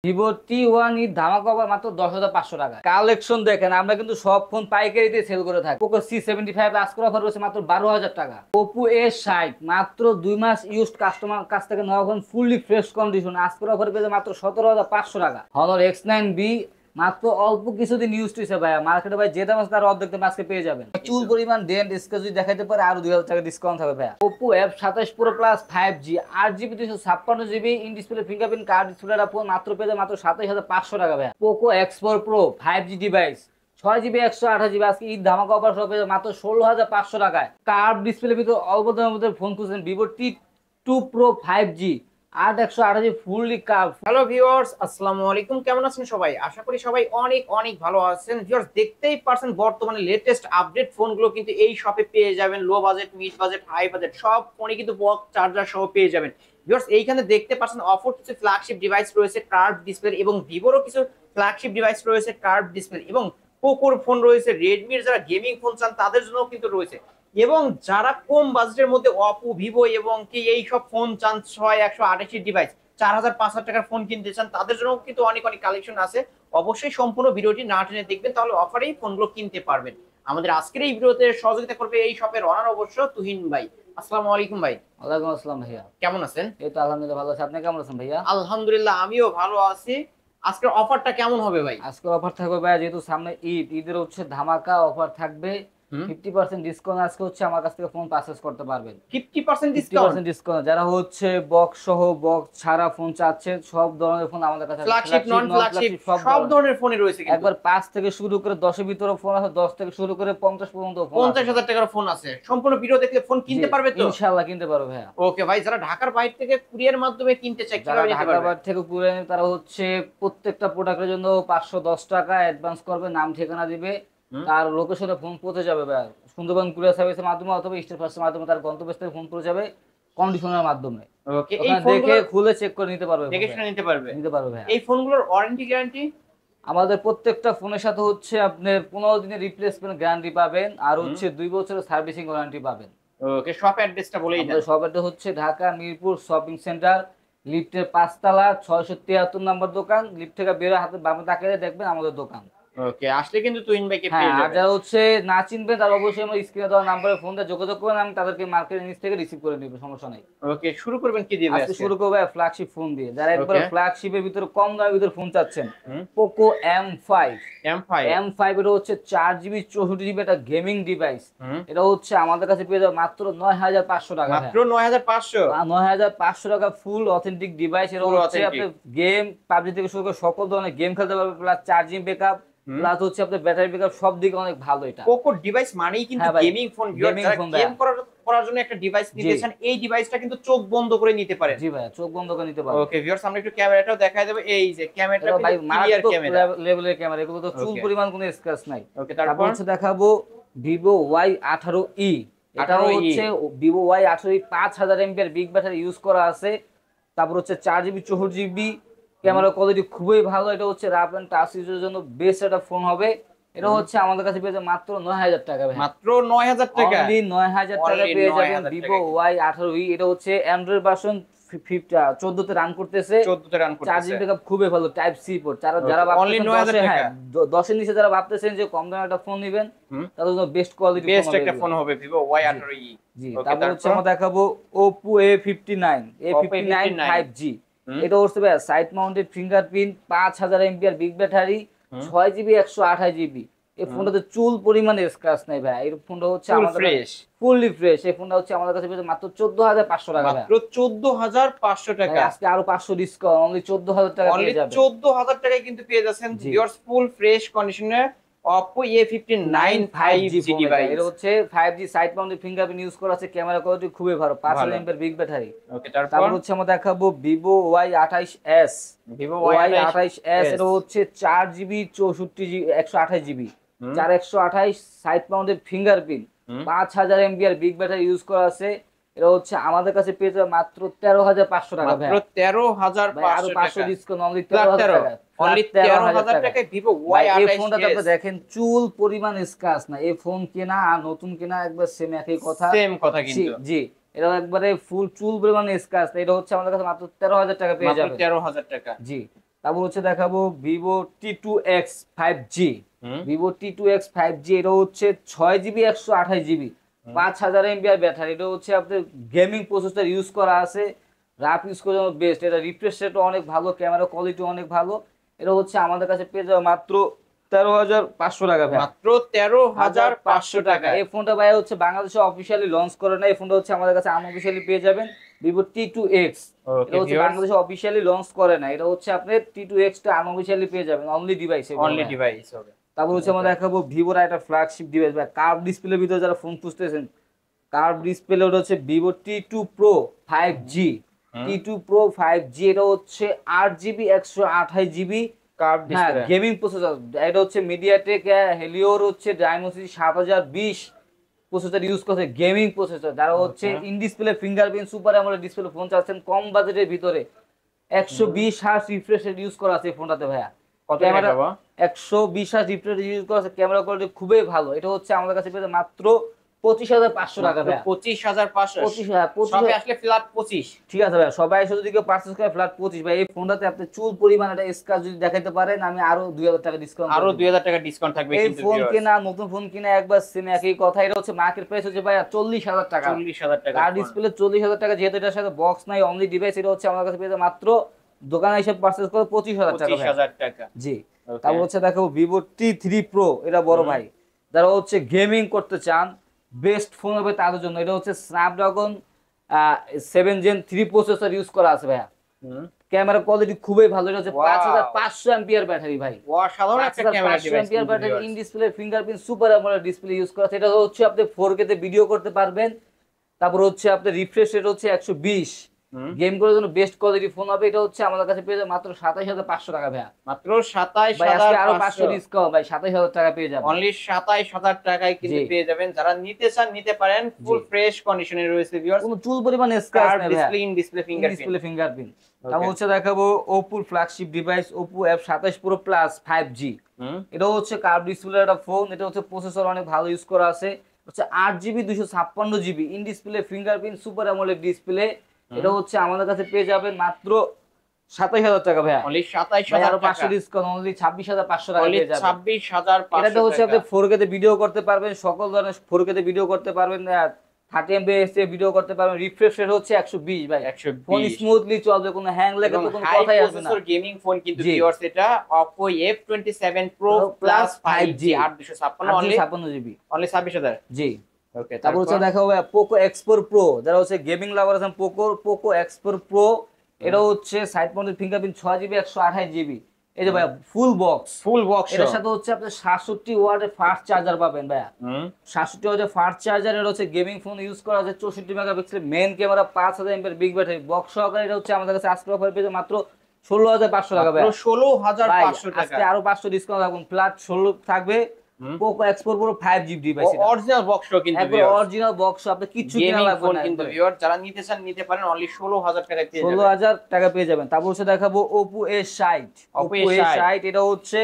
Vivo টি1 ই ধামাকা offer মাত্র 10,500 টাকা। কালেকশন দেখেন, আমরা কিন্তু সব ফোন পাইকারিতে সেল করে থাকি। পোকো C75 আজকের অফার রয়েছে মাত্র 12,000 টাকা। ওপো A60 মাত্র 2 মাস ইউজড কাস্টমার কাছ থেকে নেওয়া ফোন, ফুললি ফ্রেশ কন্ডিশন, আজকের অফার পেয়েছে মাত্র 17,500 টাকা। Honor X9B মাত্র অল্প কিছুদিন ইউজ হয়েছে ভাইয়া, মার্কেটে ভাই যে দাম আছে তার অর্ধেক দামে আজকে পেয়ে যাবেন। চুল পরিমাণ ডেন্ট স্কেচ যদি দেখাইতে পারে আরো 2,000 টাকা ডিসকাউন্ট থাকবে ভাইয়া। Oppo F27 Pro Plus 5G 8GB 256GB in display fingerprint card display phone মাত্র পেয়ে যাবে মাত্র 27,500 টাকা ভাইয়া। Poco X4 Pro 5G device 6GB 128GB আজকে ঈদ ধামাকা অফার সহ পেয়ে যাবে মাত্র 16,500 টাকায়। কার্ভ ডিসপ্লের ভিতর অল্প দামের মধ্যে ফোন খুঁজছেন, Vivo T2 Pro 5G 8/128 fully curve. Hello viewers, আসসালামু আলাইকুম। কেমন আছেন সবাই? আশা করি সবাই অনেক অনেক ভালো আছেন। ভিউয়ার্স, দেখতেই পারছেন বর্তমানে লেটেস্ট আপডেট ফোনগুলো কিন্তু এই শপে পেয়ে যাবেন। Low budget, mid budget, high budget সব ফোনে কিন্তু বক্স চার্জার সহ পেয়ে যাবেন। ভিউয়ার্স, এইখানে দেখতে পাচ্ছেন অপোর কিছু ফ্ল্যাগশিপ ডিভাইস রয়েছে কার্ভ ডিসপ্লে, এবং ভিভোরও কিছু ফ্ল্যাগশিপ ডিভাইস রয়েছে কার্ভ ডিসপ্লে, এবং পোকোর ফোন রয়েছে, রেডমির যারা গেমিং ফোন চান তাদের জন্য কিন্তু রয়েছে, এবং যারা কম বাজেটের মধ্যে অপো, ভিভো এবং কি এই সব ফোন চান 128 ডিভাইস 4,000-5,000 টাকার ফোন কিনতে চান তাদের জন্য কিন্তু অনেক অনেক কালেকশন আছে। অবশ্যই সম্পূর্ণ ভিডিওটি না টেনে দেখবেন, তাহলে অফারেই ফোনগুলো কিনতে পারবেন। আমাদের আজকের এই ভিডিওতে সহযোগিতা করবে এই শপের অনার অবশ্য তুহিন ভাই। আসসালামু আলাইকুম ভাই। ওয়ালাইকুম আসসালাম ভাইয়া, কেমন আছেন? এই তো আলহামদুলিল্লাহ ভালো আছি। আপনি কেমন আছেন ভাইয়া? আলহামদুলিল্লাহ, আমিও ভালো আছি। আজকের অফারটা কেমন হবে ভাই? আজকের অফার থাকবে ভাইয়া, যেহেতু সামনে ঈদের হচ্ছে ধামাকা অফার থাকবে। 50% ডিসকাউন্ট আজকে হচ্ছে আমার কাছ থেকে ফোন পারচেজ করতে পারবেন। 50% 50% ডিসকাউন্ট, যারা হচ্ছে বক্স সহ বক্স ছাড়া ফোন চাচ্ছে সব ধরনের ফোন আমাদের কাছে আছে। ফ্ল্যাগশিপ, নন ফ্ল্যাগশিপ সব ধরনের ফোনই রয়েছে কিন্তু। একবার 5 থেকে শুরু করে 10 এর ভিতরে ফোন আছে, 10 থেকে শুরু করে 50 পর্যন্ত ফোন আছে। 50,000 টাকার ফোন আছে। সম্পূর্ণ ভিডিও দেখলে ফোন কিনতে পারবে তো? ইনশাআল্লাহ কিনতে পারবে ভাইয়া। ওকে ভাই, যারা ঢাকার বাইরে থেকে কুরিয়ার মাধ্যমে কিনতে চায় যারা কিভাবে নিতে ঢাকার পারবে? বাইরে থেকে কুরিয়ার নেবে তারা হচ্ছে প্রত্যেকটা প্রোডাক্টের জন্য 510 টাকা অ্যাডভান্স করবে, নাম ঠিকানা দিবে, তার লোকেশনে ফোন পৌঁছে যাবে ভাইয়া। সুন্দরবন কুরিয়ার সার্ভিসের মাধ্যমে অথবা স্টেট ফার্স্টের মাধ্যমে তার গন্তব্যস্থলে ফোন পৌঁছে যাবে কন্ডিশনের মাধ্যমে। ওকে, এই ওখানে দেখে খুলে চেক করে নিতে পারবে, দেখে শুনে নিতে পারবে ভাইয়া। এই ফোনগুলোর ওয়ারেন্টি গ্যারান্টি? আমাদের প্রত্যেকটা ফোনের সাথে হচ্ছে আপনি 15 দিনের রিপ্লেসমেন্ট গ্যারান্টি পাবেন, আর হচ্ছে 2 বছরের সার্ভিসিং ওয়ারেন্টি পাবেন। ওকে, শপ অ্যাড্রেসটা বলেই দেন। আমাদের শপ অ্যাড্রেস হচ্ছে ঢাকা মিরপুর শপিং সেন্টার, লিফটের 5 তলা 673 নম্বর দোকান। লিফট থেকে বের হয়ে হাতে বামে তাকালে দেখবেন আমাদের দোকান। ওকে, আসলে কিন্তু তুহিন ভাইকে হ্যাঁ, পেয়ে আর যাবেন। যারা হচ্ছে না চিনবেন তারা অবশ্যই আমার স্ক্রিনে দেওয়া নম্বরে ফোন দিয়ে যোগাযোগ করবেন, আমি তাদেরকে মার্কেটের নিচ থেকে রিসিভ করে নিব, সমস্যা নাই। ওকে, শুরু করবেন কি দিয়ে? আজকে শুরু করব ফ্ল্যাগশিপ ফোন দিয়ে। যারা একবার ফ্ল্যাগশিপের ভিতরে কম দামের ভিতরে ফোন চাচ্ছেন, পোকো M5 এটা হচ্ছে 4GB 64GB একটা গেমিং ডিভাইস। এটা হচ্ছে আমাদের কাছে পেয়ে যাবে মাত্র 9,500 টাকা। মাত্র 9,500? 9,500 টাকা ফুল অথেন্টিক ডিভাইস। এটা হচ্ছে আপনি গেম, পাবজি থেকে শুরু করে সকল ধরনের গেম খেলতে পারবেন, প্লাস চার্জিং ব্যাকআপ, প্লাস হচ্ছে আপনার ব্যাটারি ব্যাকআপ সব দিকে অনেক ভালো। এটা পোকো ডিভাইস মানেই কিন্তু গেমিং ফোন। গেম করার জন্য একটা ডিভাইস নিতে চান, এই ডিভাইসটা কিন্তু চোখ বন্ধ করে নিতে পারেন। জি ভাই, চোখ বন্ধ করে নিতে পারেন। ওকে ভিউয়ার্স, আমরা একটু ক্যামেরাটাও দেখায় দেব। এই যে ক্যামেরাটা ভাই ক্লিয়ার ক্যামেরা লেভেলের ক্যামেরা, এগুলো তো চুল পরিমাণ কোনো স্ক্র্যাচ নাই। ওকে, তারপর হচ্ছে দেখাবো Vivo Y18e। এটা হচ্ছে Vivo Y18e 5000 mAh big battery use করা আছে। তারপর হচ্ছে 4GB 64GB ক্যামেরা কোয়ালিটি খুবই ভালো। এটা হচ্ছে রাফ এন্ড টাচ ইউজের জন্য বেস্ট একটা ফোন হবে। এটা হচ্ছে আমাদের কাছে পেয়ে যাবে মাত্র 9,000 টাকা ভাই। মাত্র 9,000 টাকা? অনলি 9,000 টাকা পেয়ে যাবেন Vivo Y18e। এটা হচ্ছে অ্যান্ড্রয়েড ভার্সন 14 তে রান করতেছে। চার্জিং ব্যাকআপ খুবই ভালো, টাইপ সি পোর্ট। যারা অনলি 9,000 টাকা 10 এর নিচে যারা ভাবতেছেন যে কম দামে একটা ফোন নেবেন, তাদের জন্য বেস্ট কোয়ালিটি বেস্ট একটা ফোন হবে Vivo Y18e। জি, তারপর হচ্ছে আমরা দেখাবো Oppo A59 5G। এটা হচ্ছে ভাই side mounted fingerprint, 5000 mAh big battery, 6GB 128GB। এই ফোনটাতে চুল পরিমাণে স্ক্র্যাচ নাই ভাই। এই ফোনটা হচ্ছে আমাদের ফুললি ফ্রেশ। এই ফোনটা হচ্ছে আমাদের কাছে পেয়ে মাত্র 14,500 টাকা। মাত্র 14,500 টাকা। আজকে আরো 500 ডিসকাউন্ট, অনলি 14,000 টাকা পেয়ে যাবেন। 14,000 টাকায় কিন্তু পেয়ে যাচ্ছেন ভিউয়ার্স ফুল ফ্রেশ কন্ডিশনে Oppo A59 5G ডিভাইস। এটা হচ্ছে 5G side mounted fingerprint use করা আছে, ক্যামেরা কোয়ালিটি খুবই ভালো, 5000 mAh বিগ ব্যাটারি। ওকে, তারপর হচ্ছে আমরা দেখাবো Vivo Y28s। এটা হচ্ছে 4GB 64GB 128GB 4128 side mounted fingerprint, 5000 mAh big battery use করা আছে। এটা হচ্ছে আমাদের কাছে পেয়ে যাবে মাত্র 13,500 টাকা ভাই। মাত্র 13,500 টাকা। 500 ডিসকাউন্ট, অনলি 13,000 টাকা। অনলি 13,000 টাকায় Vivo Y28s। এই ফোনটা আপনি দেখেন চুল পরিমাণ স্ক্র্যাচ না। এই ফোন কেনা আর নতুন কেনা একবার সেম একই কথা, সেম কথা কিন্তু। জি, এটা একবারে ফুল চুল পরিমাণ স্ক্র্যাচ। এটা হচ্ছে আমাদের কাছে মাত্র 13,000 টাকা পেয়ে যাবেন। 13,000 টাকা। জি, তারপর হচ্ছে দেখাবো ভিভো T2X 5G। হুম ভিভো T2X 5G এটা হচ্ছে 6 জিবি 128 জিবি, 5000 mAh ব্যাটারি। এটা হচ্ছে আপনার গেমিং প্রসেসর ইউজ করা আছে, রাফ ইউজ করার জন্য বেস্ট। এটা রিফ্রেশ রেটও অনেক ভালো, ক্যামেরা কোয়ালিটি অনেক ভালো। এটা হচ্ছে আমাদের কাছে পেয়ে যাবে মাত্র 13,500 টাকা ভাই। মাত্র 13,500 টাকা। টাকায়। এই ফোনটা ভাই হচ্ছে বাংলাদেশে অফিসিয়ালি লঞ্চ করে না, এই ফোনটা হচ্ছে আমাদের কাছে আনঅফিসিয়ালি পেয়ে যাবেন। ভিভো T2X ওকে এটা হচ্ছে ভিউয়ার্স, বাংলাদেশে অফিসিয়ালি লঞ্চ করে না, এটা হচ্ছে আপনি T2X টা আনঅফিসিয়ালি পেয়ে যাবেন অনলি ডিভাইসে। অনলি ডিভাইস হবে। তারপর হচ্ছে আমরা দেখাবো ভিভোর একটা ফ্ল্যাগশিপ ডিভাইস ভাই, কার্ভ ডিসপ্লের ভিতরে যারা ফোন খুঁজতেছেন, কার্ভ ডিসপ্লে ওটা হচ্ছে Vivo T2 Pro 5G। T2 Pro 5G এটা হচ্ছে 8 জিবি 128 জিবি কার্ভ হ্যাঁ ডিসপ্লে। Gaming processor. এটা হচ্ছে মিডিয়াটেক হেলিওর হচ্ছে ডায়মন্ডসিটি 7020 প্রসেসর ইউজ করছে, গেমিং প্রসেসর। যারা হচ্ছে in display fingerprint super AMOLED display phone চাচ্ছেন কম বাজেটের ভিতরে, 120 হার্জ রিফ্রেশ রেট ইউজ করা আছে এই ফোনটাতে ভাইয়া। কত ক্যামেরা টাকা? 120 হার্জ রিফ্রেশ রেট ইউজ করা আছে, ক্যামেরা কোয়ালিটি খুবই ভালো। এটা হচ্ছে আমাদের কাছে পেয়ে মাত্র 25,500 টাকা ভাইয়া। 25,500। 25,000 সবে আসলে ফ্ল্যাট 25। ঠিক আছে ভাই, সবাই এসে যদি কেউ পারচেজ করে ফ্ল্যাট 25 ভাই। এই ফোনটাতে আপনি চুল পরিমাণ একটা স্ক্র্যাচ যদি দেখাইতে পারেন, আমি আরো 2000 টাকা ডিসকাউন্ট আরো 2000 টাকা ডিসকাউন্ট থাকবে এই কিন্তু ফোন ভিউয়ার্স। কেনা নতুন ফোন কিনা একবার সেম একই কথা। এটা হচ্ছে মার্কেট প্রাইস হচ্ছে ভাই 40,000 টাকা। 40,000 টাকা। কার ডিসপ্লে 40,000 টাকা, যেহেতু এটার সাথে বক্স নাই অনলি ডিভাইস, এটা হচ্ছে আমার কাছে পেয়ে যাবে মাত্র দোকানে এসে পারচেজ করে 25,000 টাকা ভাই। 25,000 টাকা। জি। Okay. তারপর হচ্ছে দেখাবো ভিভো T3 Pro, এটা বড় ভাই যারা হচ্ছে গেমিং করতে চান, বেস্ট ফোন হবে তাদের জন্য। এটা হচ্ছে স্ন্যাপড্রাগন 7 Gen 3 প্রসেসর ইউজ করা আছে ভাইয়া। ক্যামেরা কোয়ালিটি খুবই ভালো। এটা হচ্ছে Wow. 5500 এম্পিয়ার ব্যাটারি ভাই। অসাধারণ একটা ক্যামেরা 5500 ডিভাইস এম্পিয়ার কিন্তু battery, viewers। In display fingerprint super AMOLED display use করা আছে। এটা হচ্ছে আপনি 4K তে ভিডিও করতে পারবেন। তারপর হচ্ছে আপনার রিফ্রেশ রেট হচ্ছে 120। গেম করার জন্য বেস্ট কোয়ালিটি ফোন হবে। এটা হচ্ছে আমাদের কাছে পেয়ে যাবে মাত্র 27,500 টাকা ভাইয়া। মাত্র ভাই আজকে আরো 500 27,500। ডিসকাউন্ট ভাই, 27,000 টাকা পেয়ে যাবেন। অনলি 27,000 টাকায় কিন্তু জি। পেয়ে যাবেন। যারা নিতে চান নিতে পারেন, ফুল জি। ফ্রেশ কন্ডিশনে রয়েছে ভিউয়ার্স। কোনো চুল পরিমাণ স্ক্র্যাচ কার্ভ নেই ডিসপ্লে, ভাইয়া। In display fingerprint. Display fingerprint. Okay. তারপর হচ্ছে দেখাবো ওপ্পোর flagship device Oppo F27 Pro Plus 5G। এটা হচ্ছে কার্ভ ডিসপ্লে একটা ফোন। এটা হচ্ছে প্রসেসর অনেক ভালো ইউজ করা আছে, হচ্ছে 8 GB 256 GB in display fingerprint super AMOLED display. এটা হচ্ছে আমাদের কাছে পেয়ে যাবেন মাত্র 27,000 টাকা ভাইয়া। অনলি ভাই 27,000 আরো টাকা। 500 ডিসকাউন্ট অনলি 26,500 টাকা অনলি পেয়ে যাবেন। 26,500 এটাতে হচ্ছে টাকা। আপনি 4K তে ভিডিও করতে পারবেন, সকল ধরনের 4K তে ভিডিও করতে পারবেন, 30 MPS এ ভিডিও করতে পারবেন। রিফ্রেশ রেট হচ্ছে 120 ভাই। 120 ফোন স্মুথলি চলবে, কোনো হ্যাং লাগে তো কোনো হাই কথাই আসবে না। প্রসেসর গেমিং ফোন কিন্তু জি। ভিউয়ার্স। এটা Oppo F27 Pro Plus 5G 856 only 856 GB. 26,000। জি। ওকে, তারপর হচ্ছে দেখা হবে পোকো X4 Pro, যারা হচ্ছে গেমিং লাভার আছেন, পোকো X4 Pro এটা হচ্ছে side mounted fingerprint 6 GB 128 GB. এই যে ভাই ফুল বক্স, ফুল বক্স। এটার সাথে হচ্ছে আপনি 67 ওয়াটের ফাস্ট চার্জার পাবেন ভাইয়া। 67 ওয়াটের ফাস্ট চার্জার। এটা হচ্ছে গেমিং ফোন ইউজ করা আছে, 64 মেগাপিক্সেল মেইন ক্যামেরা, 5000 এমপির বিগ ব্যাটারি, বক্স সহকারে। এটা হচ্ছে আমাদের কাছে আজকে অফার পেয়ে মাত্র 16,500 টাকা ভাই। 16,500 টাকা। আজকে আরো 500 ডিসকাউন্ট থাকবে, ফ্ল্যাট 16 থাকবে। Poco X4 Pro 5G device, এটা অরিজিনাল বক্সও কিন্তু একবার ভিউয়ার্স। অরিজিনাল বক্স, আপনি কিচ্ছু কিনা গেমিং লাগবে ফোন না। কিন্তু ভিউয়ার্স, যারা নিতে চান নিতে পারেন। অনলি 16,000 টাকায় পেয়ে যাবেন। 16,000 টাকা পেয়ে যাবেন। তারপর হচ্ছে দেখাবো Oppo A60। Oppo Oppo A60 A60 এটা হচ্ছে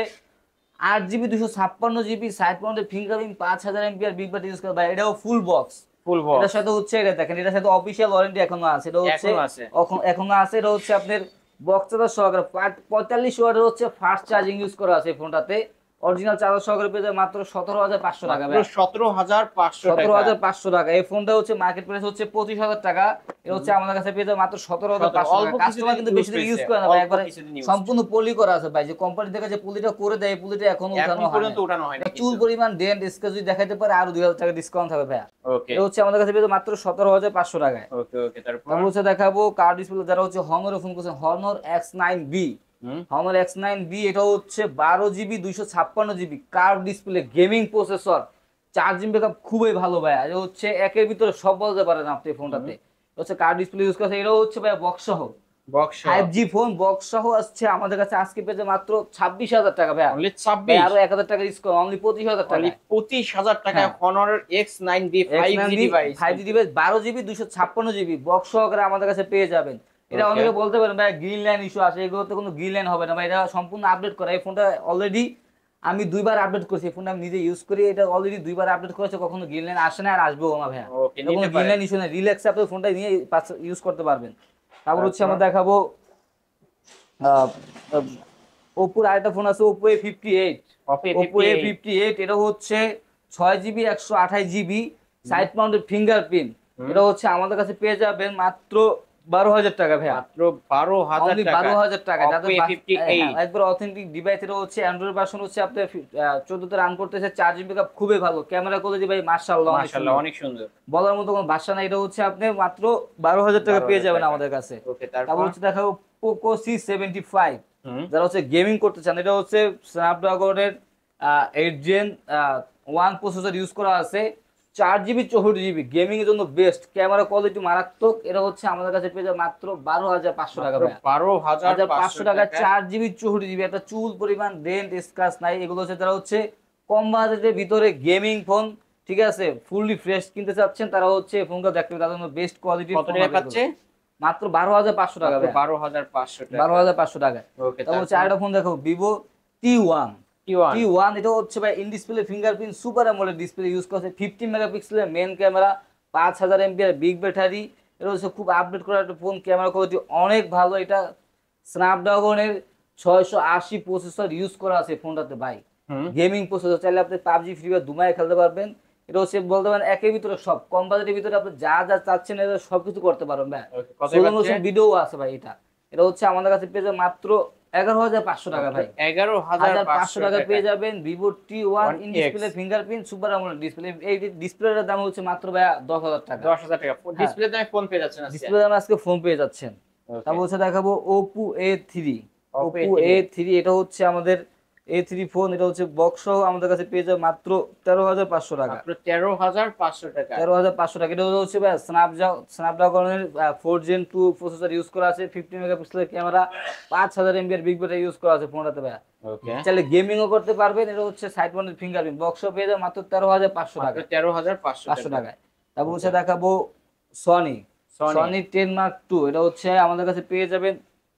8 GB 256 GB side mounted fingerprint, 5000 MPR big battery use করে ভাই। এটাও ফুল বক্স। Full box. এটার সাথে হচ্ছে এটা দেখেন, এটার সাথে অফিশিয়াল ওয়ারেন্টি এখনো আছে। এটা হচ্ছে এখনো আছে। এখনো আছে। এটা হচ্ছে আপনার বক্স চার্জার সহকারে 45 ওয়াটের হচ্ছে ফাস্ট চার্জিং ইউজ করা আছে এই ফোনটাতে। অরিজিনাল চার্জার সহকারে পেয়ে যাবে মাত্র 17,500 টাকা ভাই। 17,500 টাকা। 17,500 টাকা। এই ফোনটা হচ্ছে মার্কেট প্রাইস হচ্ছে 25,000 টাকা। এটা হচ্ছে আমাদের কাছে পেয়ে যাবে মাত্র 17,500 অল্প টাকা। কাস্টমার কিন্তু বেশি ইউজ করে না ভাই, একবারে সম্পূর্ণ পলি করা আছে ভাই। যে কোম্পানি থেকে যে পলিটা করে দেয়, এই পলিটা এখনো উঠানো হয় পর্যন্ত উঠানো হয় না। চুল পরিমাণ ডেন্ট স্কেচ যদি দেখাইতে পারে আরো 2000 টাকা ডিসকাউন্ট হবে ভাই। ওকে এটা হচ্ছে আমাদের কাছে পেয়ে যাবে মাত্র 17,500 টাকায়। ওকে ওকে। তারপর তারপর হচ্ছে দেখাবো কার ডিসপ্লে, যারা হচ্ছে হনরের ফোন করছেন, হনর X9B। Honor X9B এটা হচ্ছে 12 GB 256 GB curve display gaming processor, charging backup খুবই ভালো ভাই। এটা হচ্ছে একের ভিতরে সব বলতে পারেন আপনি ফোনটাতে। হচ্ছে কার্ভ ডিসপ্লে ইউজ করছে। এটা হচ্ছে ভাই বক্স সহ, বক্স 5G ফোন বক্স সহ আসছে আমাদের কাছে আজকে পেয়েছে মাত্র 26,000 টাকা ভাই। অনলি ভাই 26। আরো 1,000 টাকা ডিসকাউন্ট, অনলি 25,000 টাকা। অনলি 25,000 টাকায় হ্যাঁ। Honor X9B 5G device. 5G device 12 GB 256 GB box সহকারে আমাদের কাছে পেয়ে যাবেন। এটা Okay. অনেকে বলতে পারেন ভাই গ্রিন লাইন ইস্যু আছে, এগুলোতে কোনো গ্রিন লাইন হবে না ভাই। এটা সম্পূর্ণ আপডেট করা। এই ফোনটা অলরেডি আমি 2বার আপডেট করেছি। এই ফোনটা আমি নিজে ইউজ করি। এটা অলরেডি 2বার আপডেট করেছে, কখনো গ্রিন লাইন আসে না আর আসবেও না ভাই। ওকে, নিতে কোনো গ্রিন পারেন। লাইন ইস্যু নেই, রিল্যাক্সে আপনি ফোনটা নিয়ে ইউজ করতে পারবেন। তারপর হচ্ছে আচ্ছা। আমরা দেখাবো ওপোর আরেকটা ফোন আছে ওপো A58। ওপো A58 এটা হচ্ছে 6 GB 128 GB side mounted fingerprint. এটা হচ্ছে আমাদের কাছে পেয়ে যাবেন মাত্র 12,000 টাকা ভাইয়া। মাত্র 12,000 টাকা। 12,000 টাকা যাদের Oppo A58 একবার অথেন্টিক ডিভাইস। এটা হচ্ছে অ্যান্ড্রয়েড ভার্সন হচ্ছে আপনি 14 তে রান করতেছে, 4 জিবি ব্যাকআপ, খুবই ভালো ক্যামেরা কোয়ালিটি ভাই মাশাআল্লাহ অনেক সুন্দর, বলার মতো কোনো ভাষা নাই। এটা হচ্ছে আপনি মাত্র 12,000 টাকা পেয়ে যাবেন আমাদের কাছে। ওকে, তারপর তারপর হচ্ছে দেখাবো পোকো C75। যারা হচ্ছে গেমিং করতে চান, এটা হচ্ছে স্ন্যাপড্রাগনের 8 জেন 1 প্রসেসর ইউজ করা আছে, 4 জিবি 64 জিবি, গেমিং এর জন্য বেস্ট, ক্যামেরা কোয়ালিটি মারাত্মক। এটা হচ্ছে আমাদের কাছে পেয়ে যাবে মাত্র 12,500 টাকা ভাই। 12,500 টাকা, টাকা। 4 জিবি 64 জিবি, একটা চুল পরিমাণ ডেন্ট স্ক্র্যাচ নাই। এগুলো হচ্ছে যারা হচ্ছে কম বাজেটের ভিতরে গেমিং ফোন, ঠিক আছে, ফুললি ফ্রেশ কিনতে চাচ্ছেন, তারা হচ্ছে ফোনটা দেখতে হবে, তাদের জন্য বেস্ট কোয়ালিটি। কত টাকা পাচ্ছে? মাত্র 12,500 টাকা ভাই। 12,500 টাকা। 12,500 টাকা। ওকে, তারপর হচ্ছে আরেকটা ফোন দেখো ভিভো T1। এটা হচ্ছে ভাই in display fingerprint super AMOLED display use করছে, 50 মেগাপিক্সেলের main camera, 5000 MPR big battery. এটা হচ্ছে খুব আপডেট করা একটা ফোন, ক্যামেরা কোয়ালিটি অনেক ভালো। এটা স্ন্যাপড্রাগনের 680 প্রসেসর ইউজ করা আছে ফোনটাতে ভাই, গেমিং প্রসেসর। চাইলে আপনি পাবজি ফ্রি ফায়ার দুমায় খেলতে পারবেন। এটা হচ্ছে বলতে পারেন একের ভিতরে সব, কম বাজেটের ভিতরে আপনি যা যা চাচ্ছেন এটা সবকিছু করতে পারবেন ভাই। ভিডিও আছে ভাই। এটা হচ্ছে আমাদের কাছে পেয়ে যাবে মাত্র 11,500 টাকা ভাই। 11,500 টাকা পেয়ে যাবেন Vivo T1 in display fingerprint super AMOLED display. এই ডিসপ্লেটার দাম হচ্ছে মাত্র ভাই 10,000 টাকা। 10,000 টাকা ডিসপ্লে দামে ফোন পেয়ে যাচ্ছেন। ডিসপ্লে দামে আজকে ফোন পেয়ে যাচ্ছেন। তারপর হচ্ছে দেখাবো Oppo A3। এটা হচ্ছে আমাদের A3 ফোন। এটা হচ্ছে বক্স সহ আমাদের কাছে পেয়ে যাবে মাত্র 13,500 টাকা। মাত্র 13,500 টাকা। 13,500 টাকা। এটা হচ্ছে ভাই স্ন্যাপড্রাগনের 4 জেন 2 প্রসেসর ইউজ করা আছে, 50 মেগাপিক্সেলের camera, 5000 MBR big battery use করা আছে ফোনটাতে ভাই। ওকে, চাইলে গেমিংও করতে পারবেন। এটা হচ্ছে সাইড মাউন্টেড ফিঙ্গারপ্রিন্ট, বক্স সহ পেয়ে যাবে মাত্র 13,500 টাকা। 13,500 টাকায়। তারপর হচ্ছে দেখাবো সনি 10 Mark II। এটা হচ্ছে আমাদের কাছে পেয়ে যাবেন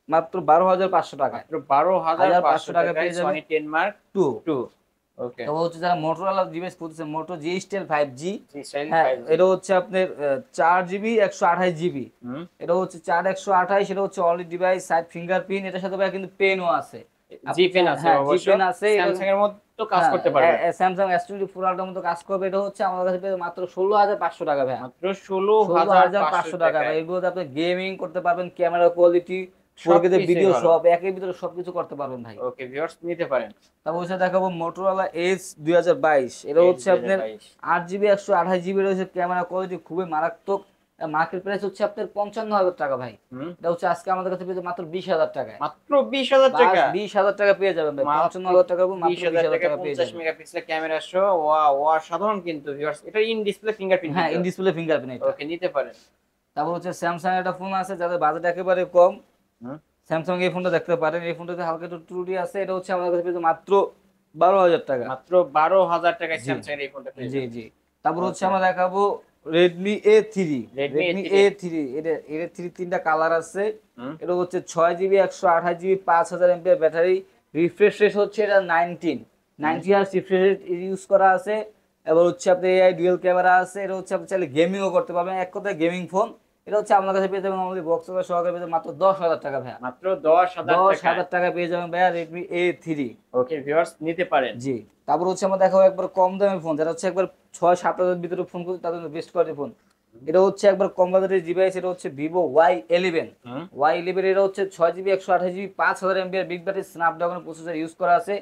মাত্র 12,500 টাকা। 12,500 টাকা পেয়ে যাবেন সনি 10 Mark II। ওকে, তো হচ্ছে যারা মোটরোলা ডিভাইস খুঁজছে, মোটো জি স্টাইল 5G। হ্যাঁ, এটা হচ্ছে আপনার 4 জিবি 128 জিবি। এটা হচ্ছে 4 128। এটা হচ্ছে অনলি ডিভাইস সাইড ফিঙ্গারপ্রিন্ট। এটার সাথে ভাই কিন্তু পেনও আছে, জি পেন আছে, অবশ্যই পেন আছে। স্যামসাং এর মতো কাজ করতে পারবে, স্যামসাং S24 আলট্রার মতো কাজ করবে। এটা হচ্ছে আমাদের কাছে পেয়ে মাত্র 16,500 টাকা ভাই। মাত্র 16,500 টাকা ভাই। এগুলোতে আপনি গেমিং করতে পারবেন, ক্যামেরা কোয়ালিটি, 4K ভিডিও সব একের ভিতরে সবকিছু করতে পারবেন ভাই। ওকে, ভিউয়ার্স নিতে পারেন। তারপর হচ্ছে দেখাবো মোটরোলা এজ 2022। এটা হচ্ছে আপনার 8 জিবি 128 জিবি রয়েছে, ক্যামেরা কোয়ালিটি খুবই মারাত্মক। মার্কেট প্রাইস হচ্ছে আপনার 55,000 টাকা ভাই। এটা হচ্ছে আজকে আমাদের কাছে পেয়ে মাত্র 20,000 টাকায়। মাত্র 20,000 টাকা। 20,000 টাকা পেয়ে যাবেন ভাই। 55,000 টাকা মাত্র 20,000 টাকা পেয়ে যাবেন। 50 মেগাপিক্সেল ক্যামেরা সহ। ওয়া সাধারণ কিন্তু ভিউয়ার্স, এটা ইন ডিসপ্লে ফিঙ্গারপ্রিন্ট। হ্যাঁ, ইন ডিসপ্লে ফিঙ্গারপ্রিন্ট। ওকে, নিতে পারেন। তারপর হচ্ছে স্যামসাং একটা ফোন আছে যাদের বাজেট একেবারে কম, স্যামসাং এই ফোনটা দেখতে পারেন। এই ফোনটাতে হালকা একটু ত্রুটি আছে। এটা হচ্ছে আমাদের কাছে পেয়ে মাত্র 12,000 টাকা। মাত্র 12,000 টাকায় স্যামসাং এর এই ফোনটা পেয়ে যাবেন। জি। তারপর হচ্ছে আমরা দেখাবো Redmi A3। এর 3টা কালার আছে। এটা হচ্ছে 6 GB 128 GB 5000 MPR battery. Refresh rate হচ্ছে এটা 90 হার্জ রিফ্রেশ রেট ইউজ করা আছে। এবার হচ্ছে আপনি এআই ডুয়াল ক্যামেরা আছে। এটা হচ্ছে আপনি চাইলে গেমিংও করতে পারবেন, এক কথায় গেমিং ফোন। এটা হচ্ছে আপনার কাছে পেয়ে যাবেন আমাদের বক্স সহকারে পেয়ে যাবেন মাত্র 10,000 টাকা ভাই। মাত্র 10,000 টাকা পেয়ে যাবেন ভাই Redmi A3। ওকে ভিউয়ার্স, নিতে পারেন। জি। তারপর হচ্ছে আমরা দেখাবো একবার কম দামের ফোন, যারা হচ্ছে একবার 6-7 হাজার ভিতরে ফোন করছে তাদের জন্য বেস্ট কোয়ালিটি ফোন। এটা হচ্ছে একবার কম বাজেটের ডিভাইস। এটা হচ্ছে Vivo Y11। এটা হচ্ছে 6 GB 128 GB 5000 MPR big battery Snapdragon processor use করা আছে।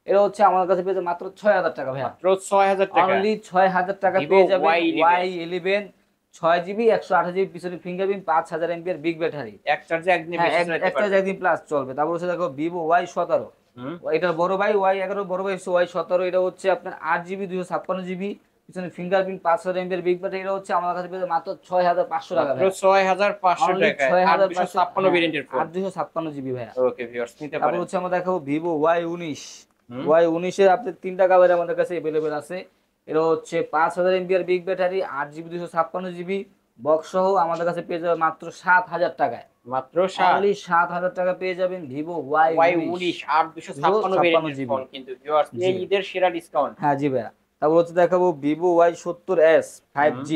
এটা হচ্ছে আমাদের কাছে পেয়ে যাবে মাত্র 6,000 টাকা ভাই। মাত্র 6,000 টাকা। অনলি 6,000 টাকা পেয়ে যাবে Y11 6 জিবি 128 জিবি পিছনে ফিঙ্গারপ্রিন্ট 5000 এমপিআর বিগ ব্যাটারি। এক চার্জে একদিন প্লাস চলবে। তারপর হচ্ছে দেখো Vivo Y17। এটা বড় ভাই Y11, বড় ভাই Y17। এটা হচ্ছে আপনার 8 জিবি 256 জিবি পিছনে ফিঙ্গারপ্রিন্ট 5000 এমপিআর বিগ ব্যাটারি। এটা হচ্ছে আমাদের কাছে পেয়ে মাত্র 6,500 টাকা। মাত্র 6,500 টাকা। 856 ভেরিয়েন্টের ফোন। 856 জিবি ভাই। ওকে ভিউয়ার্স, নিতে পারেন। তারপর হচ্ছে আমরা দেখাবো Vivo Y19। এর আপনাদের 3টা কালার আমাদের কাছে अवेलेबल আছে। এটা হচ্ছে 5000 MPR big battery, 8 GB 256 GB box সহ আমাদের কাছে পেয়ে যাবে মাত্র 7,000 টাকায়। মাত্র 7,000 টাকা পেয়ে যাবেন Vivo Y19 8 ভেরিয়েন্টের ফোন কিন্তু ভিউয়ার্স এই ঈদের সেরা ডিসকাউন্ট। হ্যাঁ জি ভাই। তারপর হচ্ছে দেখাবো Vivo Y70s 5G।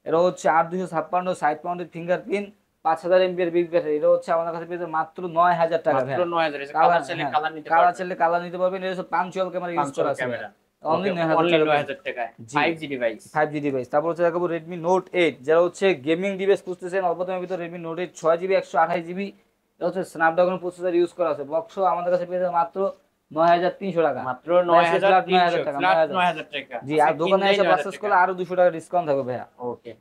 এটা হচ্ছে 8256 সাইড মাউন্টেড ফিঙ্গারপ্রিন্ট 5000 mAh এর বিগ ব্যাটারি, এটা হচ্ছে আমাদের কাছে পেয়ে যাবেন মাত্র 9000 টাকা ভাই। মাত্র 9000 এর কালার চাইলে কালার নিতে কালার পারবেন। চাইলে কালার নিতে পারবেন। এটা হচ্ছে পাঞ্চুয়াল ক্যামেরা ইউজ করা আছে ক্যামেরা অনলি ওকে 9000 অনলি টাকা 9000 টাকায় জি 5G ডিভাইস 5G ডিভাইস। তারপর হচ্ছে দেখাবো Redmi Note 8, যারা হচ্ছে গেমিং ডিভাইস খুঁজতেছেন অল্প দামের ভিতরে Redmi Note 8 6GB 128GB, এটা হচ্ছে স্ন্যাপড্রাগন প্রসেসর ইউজ করা আছে। বক্স আমাদের কাছে পেয়ে যাবেন মাত্র 9300 টাকা, মাত্র Message flat 9300 টাকা, ফ্ল্যাট 9000 9000 টাকা। জি। আর দোকানে এসে পারচেজ করলে আরো 200 টাকা ডিসকাউন্ট থাকবে ভাইয়া। ওকে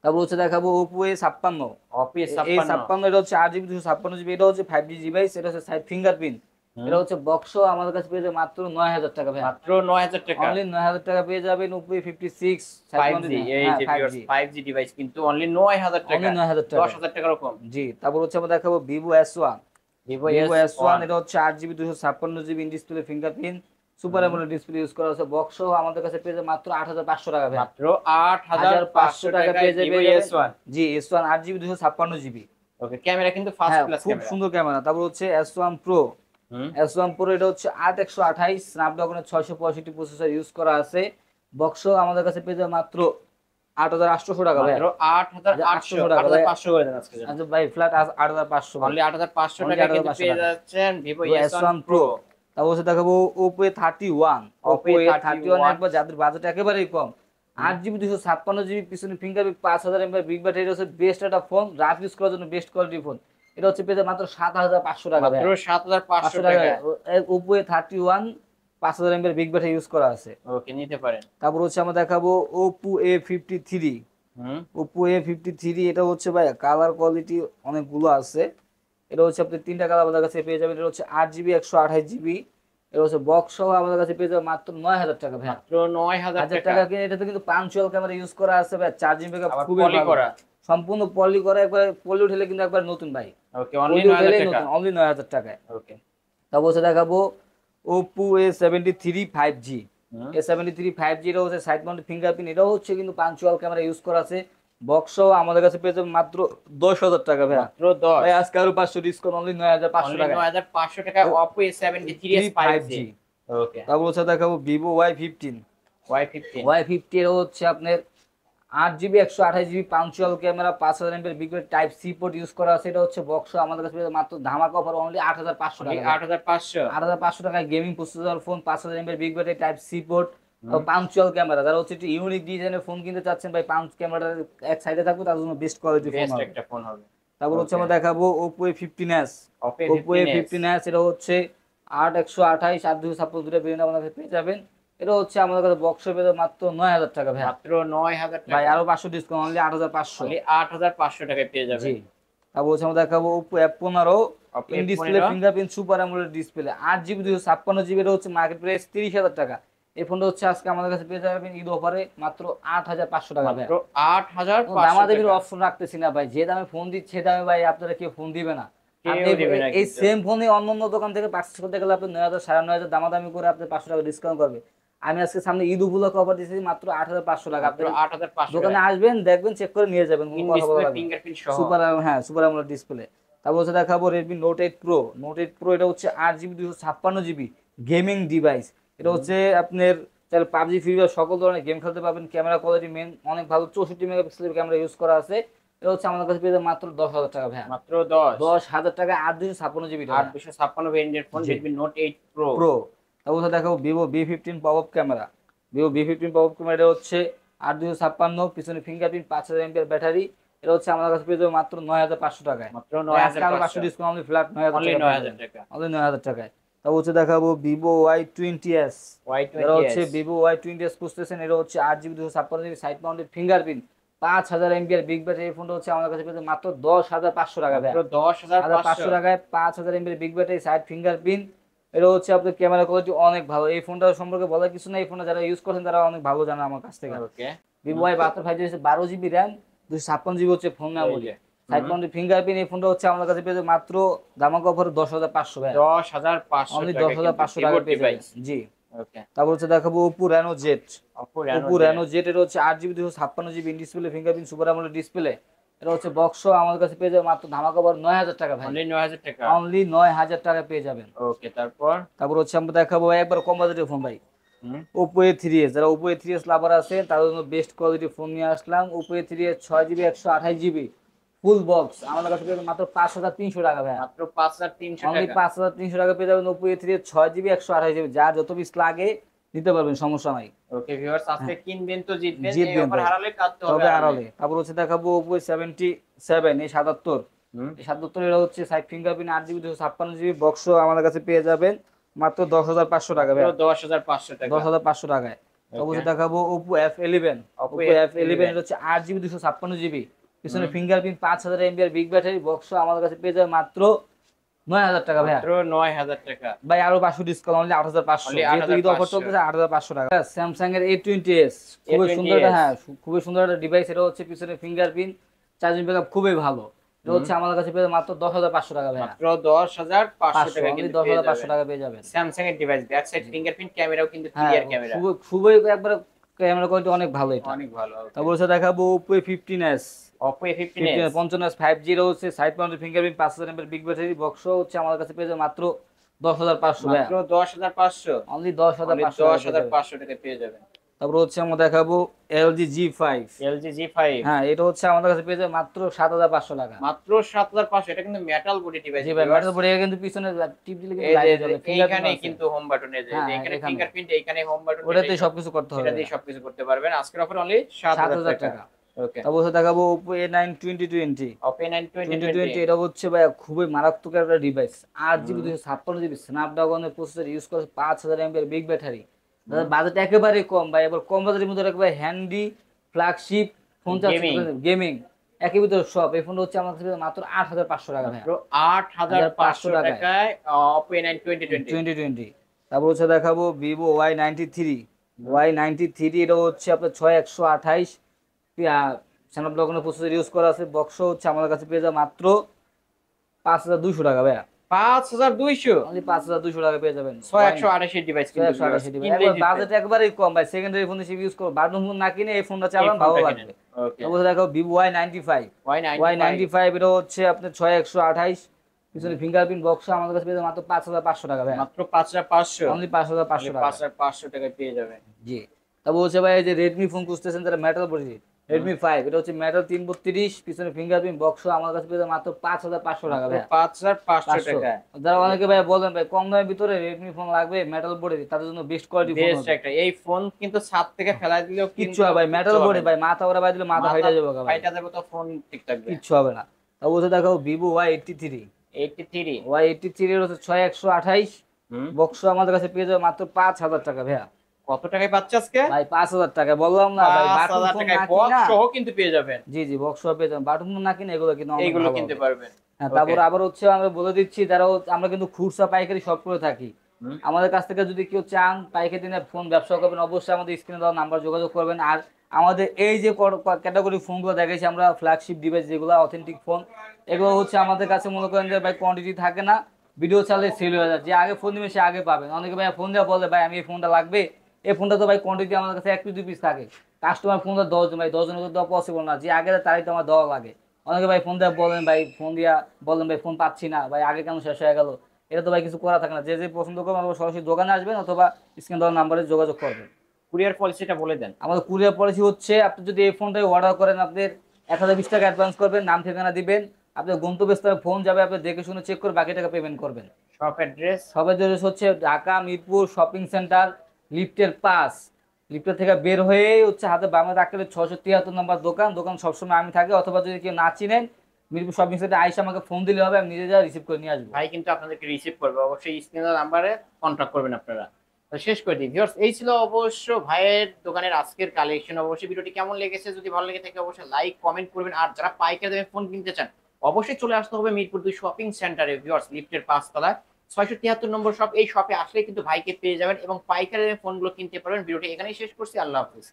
তারপর হচ্ছে দেখাবো Oppo A56, Oppo এই A56 56 এটা হচ্ছে 8GB 256GB, এটা হচ্ছে 5G ডিভাইস, এটা হচ্ছে সাইড ফিঙ্গারপ্রিন্ট, এটা হচ্ছে বক্স আমাদের কাছে পেয়ে যাবে মাত্র 9000 টাকা ভাই, মাত্র 9000 টাকা অনলি 9000 টাকা পেয়ে যাবেন। Oppo A56 5G এই যে ভিউয়ার্স 5G ডিভাইস কিন্তু অনলি 9000 টাকা, অনলি 9000 টাকা 10000 টাকা এরকম। জি। তারপর হচ্ছে আমরা দেখাবো Vivo S1, Vivo Vivo S1 S1 এটা হচ্ছে 8GB 256GB in display fingerprint super AMOLED display use করা আছে। বক্স আমাদের কাছে পেয়ে যাবে মাত্র 8500 টাকা ভাই, মাত্র 8500 টাকা পেয়ে Vivo যাবে S1। জি S1 8GB 256GB, okay camera কিন্তু ফার্স্ট হ্যাঁ ক্লাস খুব ক্যামেরা। সুন্দর ক্যামেরা। তারপর হচ্ছে S1 Pro, S1 Pro এটা হচ্ছে 8128 স্ন্যাপড্রাগনের 665 প্রসেসর ইউজ করা আছে। বক্স আমাদের কাছে পেয়ে যাবে মাত্র 8800 টাকা ভাই, মাত্র 8800 8500 করে দেন আজকে। আচ্ছা ভাই ফ্ল্যাট 8500 অনলি 8500 Only টাকা কিন্তু 8500 পেয়ে টাকা। যাচ্ছেন Vivo S1 S1 Pro। Pro। তারপর হচ্ছে দেখাবো Oppo A31, Oppo Oppo A31 A31 একবার যাদের বাজেট একেবারেই কম, 8GB 256GB পিছনে ফিঙ্গারপ্রিন্ট 5000 mAh বিগ ব্যাটারি, হচ্ছে বেস্ট একটা ফোন, রাফ ইউজ করার জন্য বেস্ট কোয়ালিটি ফোন। এটা হচ্ছে পেয়ে যাবে মাত্র 7500 টাকা ভাই, মাত্র 7500 টাকা। টাকা। Oppo A31 5000 mAh big battery use করা আছে। ওকে নিতে পারেন। তারপর হচ্ছে আমরা দেখাবো Oppo A53, Oppo A53 এটা হচ্ছে ভাই কালার কোয়ালিটি অনেকগুলো আছে, এটা হচ্ছে আপনি তিনটা কালার আমাদের কাছে পেয়ে যাবেন। এটা হচ্ছে 8GB 128GB, এটা হচ্ছে বক্স সহ আমাদের কাছে পেয়ে যাবেন মাত্র 9000 টাকা ভাই, মাত্র 9000 টাকা। টাকা কিনে। এটাতে কিন্তু পাঞ্চুয়াল ক্যামেরা ইউজ করা আছে ভাই, চার্জিং ব্যাকআপ আবার খুবই পলি ভালো, করা। সম্পূর্ণ পলি করা, একবার পলি উঠলে কিন্তু একবার নতুন ভাই, ওকে অনলি 9000 টাকা। অনলি 9000 টাকায়। ওকে তারপর হচ্ছে দেখাবো Oppo A73 5G, A73 5G এটা হচ্ছে সাইড মাউন্টেড ফিঙ্গারপ্রিন্ট, এটাও হচ্ছে কিন্তু পাঞ্চুয়াল ক্যামেরা ইউজ করা আছে। বক্স আমাদের কাছে পেয়ে যাবেন মাত্র 10000 টাকা ভাই, মাত্র 10 ভাই আজকে আরো 500 ডিসকাউন্ট, অনলি 9500 টাকা, 9500 টাকা Oppo A73s 5G। ওকে তারপর হচ্ছে দেখাবো Vivo Y15, Y15 Y50 এর হচ্ছে আপনার 8GB 128GB পাঞ্চুয়াল camera 5000 mAh big type C port use করা আছে। এটা হচ্ছে বক্স আমাদের কাছে পেয়ে যাবেন মাত্র ধামাকা অফার অনলি 8500 টাকা, 8500 8500 টাকায় gaming processor phone 5000 mAh big battery type C port পাঞ্চুয়াল ক্যামেরা, যারা হচ্ছে একটু ইউনিক ডিজাইনের ফোন কিনতে চাচ্ছেন ভাই, পাঞ্চ ক্যামেরাটা এক সাইডে থাকবে তার জন্য বেস্ট কোয়ালিটি ফোন বেস্ট হবে। একটা ফোন হবে। তারপর হচ্ছে আমরা দেখাবো Oppo A15s, Oppo Oppo A15s এটা হচ্ছে 8128 8256 দুটো ভেরিয়েন্ট আমাদের কাছে পেয়ে যাবেন। এটা হচ্ছে আমাদের কাছে বক্স পেয়ে যাবে মাত্র 9000 টাকা ভাই, মাত্র 9000 টাকা ভাই আরো 500 ডিসকাউন্ট অনলি 8500, অনলি 8500 টাকায় পেয়ে যাবেন। জি। তারপর হচ্ছে আমরা দেখাবো Oppo F15 Oppo in display F15 fingerprint super AMOLED display 8GB 256GB, এটা হচ্ছে মার্কেট প্রাইস 30000 টাকা। এই ফোনটা হচ্ছে আজকে আমাদের কাছে পেয়ে যাবেন ঈদ অফারে মাত্র 8500 টাকা ভাই, মাত্র 8500 দামাদামির টাকা। অপশন রাখতেছি না ভাই, যে দামে ফোন দিচ্ছে সে দামে ভাই আপনারা কেউ ফোন দিবে না। কেউ আপনি দিবে না এই কিন্তু। সেম ফোনই অন্য দোকান থেকে পারচেজ করতে গেলে আপনি 9000 9500 দামাদামি করে আপনি 500 টাকা ডিসকাউন্ট করবে। আমি আজকে সামনে ঈদ উপলক্ষে অফার দিয়েছি মাত্র 8500 টাকা। মাত্র আপনি 8500 দোকানে টাকা। আসবেন দেখবেন চেক করে নিয়ে যাবেন, ইন কোনো কথা ডিসপ্লে বলা লাগবে না। ফিঙ্গারপ্রিন্ট সহ সুপার হ্যাঁ সুপার অ্যামোলেড ডিসপ্লে। তারপর হচ্ছে দেখাবো Redmi Note 8 Pro, Note 8 Pro এটা হচ্ছে 8GB 256GB গেমিং ডিভাইস, এটা হচ্ছে আপনার তাহলে পাবজি ফ্রি ফায়ার সকল ধরনের গেম খেলতে পারবেন। ক্যামেরা কোয়ালিটি মেন অনেক ভালো, 64 মেগাপিক্সেলের ক্যামেরা ইউজ করা আছে। এটা হচ্ছে আমাদের কাছে পেয়ে যাবে মাত্র 10000 টাকা ভাই, মাত্র 10 10000 টাকা 8256GB 8256 ভেরিয়েন্টের phone Redmi Note 8 Pro। Pro। তারপর হচ্ছে দেখাবো Vivo V15 popup camera, Vivo V15 popup camera এটা হচ্ছে 8256 পিছনে ফিঙ্গারপ্রিন্ট 5000 mAh ব্যাটারি, এটা হচ্ছে আমাদের কাছে পেয়ে যাবে মাত্র 9500 টাকায়, মাত্র 9500 ডিসকাউন্ট অনলি ফ্ল্যাট অনলি 9000 টাকা। অনলি 9000 টাকায়। তারপর হচ্ছে দেখাবো Vivo Y20s, এটা হচ্ছে Y20s Vivo Y20s খুঁজতেছেন, এটা হচ্ছে 8GB 256GB side mounted fingerprint 5000 mAh big battery, এই ফোনটা হচ্ছে আমাদের কাছে পেয়ে যাবে মাত্র 10500 টাকা ভাই, মাত্র 10500 টাকায় 5000 mAh big battery side fingerprint. এটা হচ্ছে আপনার ক্যামেরা কোয়ালিটি অনেক ভালো। এই ফোনটা সম্পর্কে বলার কিছু না, এই ফোনটা যারা ইউজ করছেন তারা অনেক ভালো জানে আমার কাছ থেকে। ওকে Vivo Y72 5G হচ্ছে 12GB RAM 256GB হচ্ছে phone memory, side mounted fingerprint. এই ফোনটা হচ্ছে আমাদের কাছে পেয়ে যাবে মাত্র দামাকা অফারে 10500 ভাই, 10500 অনলি টাকা 10500 টাকা পেয়ে যাবেন, জি। ওকে তারপর হচ্ছে দেখাবো Oppo Reno Z, Oppo Oppo Reno Z এটা হচ্ছে 8GB 256GB in display fingerprint super AMOLED display, এটা হচ্ছে বক্স আমাদের কাছে পেয়ে যাবে মাত্র ধামাকা অফার 9000 টাকা ভাই, অনলি 9000 টাকা অনলি 9000 টাকা পেয়ে যাবেন। ওকে তারপর হচ্ছে আমরা দেখাবো একবার কম বাজেটের ফোন ভাই, Oppo A3s, যারা Oppo A3s লাভার আছে তাদের জন্য বেস্ট কোয়ালিটি ফোন নিয়ে আসলাম। Oppo A3s 6GB 128GB full box আমাদের কাছে পেয়ে যাবেন মাত্র 5300 টাকা ভাই। মাত্র 5300 অনলি টাকা। 5300 টাকা পেয়ে যাবেন Oppo A3 6GB 128GB, যার যত পিস লাগে নিতে পারবেন, সমস্যা নাই। ওকে ভিউয়ার্স, আজকে হ্যাঁ, কিনবেন তো জিতবেন, এই জিতবেন অফার ভাই, হারালে কাটতে হবে তবে আড়ালে। আড়ালে। তারপর হচ্ছে দেখাবো Oppo A77 এই 77, হুম, এই 77 এটা হচ্ছে side fingerprint 8GB 256GB box আমাদের কাছে পেয়ে যাবেন মাত্র 10500 টাকা ভাই। মাত্র 10500 টাকা। 10500 টাকায়। অবশ্যই দেখাবো Oppo F11। Oppo Oppo F11 F11 এটা হচ্ছে 8GB 256GB, পিছনে হুম, fingerprint 5000 mAh big battery box আমাদের কাছে পেয়ে যাবে মাত্র 9000 টাকা ভাইয়া। মাত্র 9000 টাকা। ভাই আরো 500 ডিসকাউন্ট, অনলি 8500, অনলি যেহেতু ঈদ অফার 8500। চলতেছে 8500 টাকা। স্যামসাং এর A20s খুবই সুন্দর একটা, A20s। হ্যাঁ খুবই সুন্দর একটা ডিভাইস। এটা হচ্ছে পিছনে ফিঙ্গারপ্রিন্ট, চার্জিং ব্যাকআপ খুবই ভালো। এটা হচ্ছে আমাদের কাছে পেয়ে যাবে মাত্র 10500 টাকা ভাইয়া। মাত্র 10500 টাকা অনলি কিন্তু পেয়ে 10500 যাবেন। টাকা পেয়ে যাবেন। স্যামসাং এর ডিভাইস, ব্যাক সাইড ফিঙ্গারপ্রিন্ট ক্যামেরাও কিন্তু হ্যাঁ ক্লিয়ার ক্যামেরা, খুবই খুবই একবার ক্যামেরা কোয়ালিটি অনেক ভালো এটা। অনেক ভালো। তারপর হচ্ছে দেখাবো Oppo A15s। Oppo A15s 55s 5G এর হচ্ছে side mounted fingerprint 5000 mAh big battery box হচ্ছে আমাদের কাছে পেয়ে যাবে মাত্র 10500 ভাইয়া। মাত্র 10500। অনলি অনলি 10500 10500 টাকা পেয়ে যাবেন। তারপর হচ্ছে আমরা দেখাবো LG G5। LG G5 হ্যাঁ এটা হচ্ছে আমাদের কাছে পেয়ে যাবে মাত্র 7500 টাকা। মাত্র 7500। এটা কিন্তু মেটাল বডি ডিভাইস। জি ভাই, মেটাল বডি, কিন্তু পিছনে টিপ দিলে কিন্তু লাইট জ্বলে, এইখানে ফিঙ্গারপ্রিন্ট কিন্তু হোম বাটন, এই যে হ্যাঁ, এখানে এখানে। ফিঙ্গারপ্রিন্ট, এইখানে হোম বাটন, ওটাতে সবকিছু করতে হবে, এটা দিয়ে সবকিছু করতে পারবেন। আজকের অফার অনলি 7000 7000 টাকা। টাকা। ওকে, তারপর হচ্ছে দেখাবো Oppo A9 2020। Oppo A9 2020 2020 এটা হচ্ছে ভাই খুবই মারাত্মক একটা device. 8GB 256GB স্ন্যাপড্রাগনের processor use করে, 5000 mAh বিগ ব্যাটারি। বাজেট একেবারে কম ভাই, এবার কম বাজেটের মধ্যে একেবারে হ্যান্ডি ফ্ল্যাগশিপ ফোন চাচ্ছি, গেমিং একই ভিতরে সব। এই ফোনটা হচ্ছে আমার কাছে মাত্র 8500 টাকা ভাই। মাত্র 8500 টাকায় Oppo A9 2020। 2020। তারপর হচ্ছে দেখাবো Vivo Y93। Y93 এটা হচ্ছে আপনার 6128 স্ন্যাপড্রাগনের প্রসেসর ইউজ করা আছে, বক্স হচ্ছে আমাদের কাছে পেয়ে যাবে মাত্র 5200 টাকা ভাইয়া। 5200। অনলি 5200 টাকা পেয়ে যাবেন 6128 এর ডিভাইস কিন্তু 128 ডিভাইস। একবার বাজেট একবারেই কম ভাই, সেকেন্ডারি ফোন হিসেবে ইউজ করো, বাটন ফোন না কিনে এই ফোনটা চালান ভালো লাগবে। ওকে, তারপর দেখো Vivo Y95। Y95 এটা হচ্ছে আপনার 6128, পিছনে ফিঙ্গারপ্রিন্ট বক্স আমাদের কাছে পেয়ে যাবে মাত্র 5500 টাকা ভাই। মাত্র 5500। অনলি 5500 টাকা। 5500 টাকায় পেয়ে যাবেন। জি। তারপর হচ্ছে ভাই এই যে Redmi ফোন খুঁজতেছেন যারা, মেটাল বডি Redmi 5, এটা হচ্ছে মেটাল 332, পিছনে ফিঙ্গারপ্রিন্ট বক্স আমাদের কাছে পেয়ে যাবে মাত্র 5500 টাকা ভাই। 5500 টাকা। যারা অনেকে ভাই বলেন ভাই কম দামের ভিতরে রেডমি ফোন লাগবে মেটাল বডি, তাদের জন্য বেস্ট কোয়ালিটি ফোন বেস্ট একটা এই ফোন কিন্তু ছাদ থেকে ফেলাই দিলেও কিচ্ছু হবে ভাই, মেটাল বডি ভাই, মাথা ওরা বাই দিলে মাথা ফাইটা যাবে ভাই, ফাইটা যাবে তো ফোন ঠিক থাকবে, কিচ্ছু হবে না। তারপর হচ্ছে দেখো Vivo Y83। 83 এর হচ্ছে 6128 হুম, বক্স আমাদের কাছে পেয়ে যাবে মাত্র 5000 টাকা ভাইয়া। কত টাকায় পাচ্ছে আজকে? ভাই 5000 টাকা বললাম না ভাই, বাটন 5000 ফোন টাকায় না বক্স কিনা। সহ কিন্তু পেয়ে যাবেন। জি জি, বক্স সহ পেয়ে যাবেন, বাটন ফোন না কিনা এগুলো কিন্তু অনেক এইগুলো ভালো কিনতে হবে। পারবেন। হ্যাঁ, তারপর আবার হচ্ছে আমরা বলে দিচ্ছি যারা আমরা কিন্তু খুচরা পাইকারি সব করে থাকি। হুম, আমাদের কাছ থেকে যদি কেউ চান পাইকারি দিনে ফোন ব্যবসা করবেন, অবশ্যই আমাদের স্ক্রিনে দেওয়া নাম্বার যোগাযোগ করবেন। আর আমাদের এই যে ক্যাটাগরি ফোনগুলো দেখাইছি আমরা, ফ্ল্যাগশিপ ডিভাইস যেগুলো অথেন্টিক ফোন, এগুলো হচ্ছে আমাদের কাছে মনে করেন যে ভাই কোয়ান্টিটি থাকে না, ভিডিও চালে সেল হয়ে যায়, যে আগে ফোন দিবে সে আগে পাবেন। অনেকে ভাই ফোন দেওয়া বলে ভাই আমি এই ফোনটা লাগবে, এই ফোনটা তো ভাই কোয়ান্টিটি আমাদের কাছে 1-2 পিস থাকে, কাস্টমার ফোন দেওয়া 10 জন, ভাই 10 জনের দেওয়া পসিবল না, যে আগে তারই তো আমার দেওয়া লাগে। অনেকে ভাই ফোন দেওয়া বলেন ভাই, ফোন দিয়া বলেন ভাই ফোন পাচ্ছি না ভাই, আগে কেন শেষ হয়ে গেল, এটা তো ভাই কিছু করা থাকে না। যে যে পছন্দ করবেন অথবা সরাসরি দোকানে আসবেন অথবা স্ক্রিন দেওয়ার নাম্বারে যোগাযোগ করবেন। কুরিয়ার পলিসিটা বলে দেন। আমাদের কুরিয়ার পলিসি হচ্ছে আপনি যদি এই ফোনটাই অর্ডার করেন, আপনাদের 1020 টাকা অ্যাডভান্স করবেন, নাম ঠিকানা দিবেন, আপনার গন্তব্যস্থলে ফোন যাবে, আপনি দেখে শুনে চেক করে বাকি টাকা পেমেন্ট করবেন। Shop address? সবের জন্য হচ্ছে ঢাকা মিরপুর শপিং সেন্টার, লিফটের পাস, লিফটের থেকে বের হয়েই হচ্ছে হাতে বামে রাখলে 673 নম্বর দোকান। দোকান সবসময় আমি থাকি, অথবা যদি কেউ না চিনেন মিরপুর শপিং সেন্টারে আইসা আমাকে ফোন দিলে হবে, আমি নিজে যা রিসিভ করে নিয়ে আসবো। ভাই কিন্তু আপনাদেরকে রিসিভ করবে, অবশ্যই স্ক্রিনের নাম্বারে কন্ট্যাক্ট করবেন আপনারা। তো শেষ করে দিই ভিউয়ার্স, এই ছিল অবশ্য ভাইয়ের দোকানের আজকের কালেকশন। অবশ্যই ভিডিওটি কেমন লেগেছে, যদি ভালো লেগে থাকে অবশ্যই লাইক কমেন্ট করবেন। আর যারা পাইকারি দামে ফোন কিনতে চান অবশ্যই চলে আসতে হবে মিরপুর 2 শপিং সেন্টারে ভিউয়ার্স, লিফটের 5 তলায় 673 নম্বর শপ। এই শপে আসলে কিন্তু ভাইকে পেয়ে যাবেন এবং পাইকারি দামে ফোনগুলো কিনতে পারবেন। ভিডিওটি এখানেই শেষ করছি, আল্লাহ হাফেজ।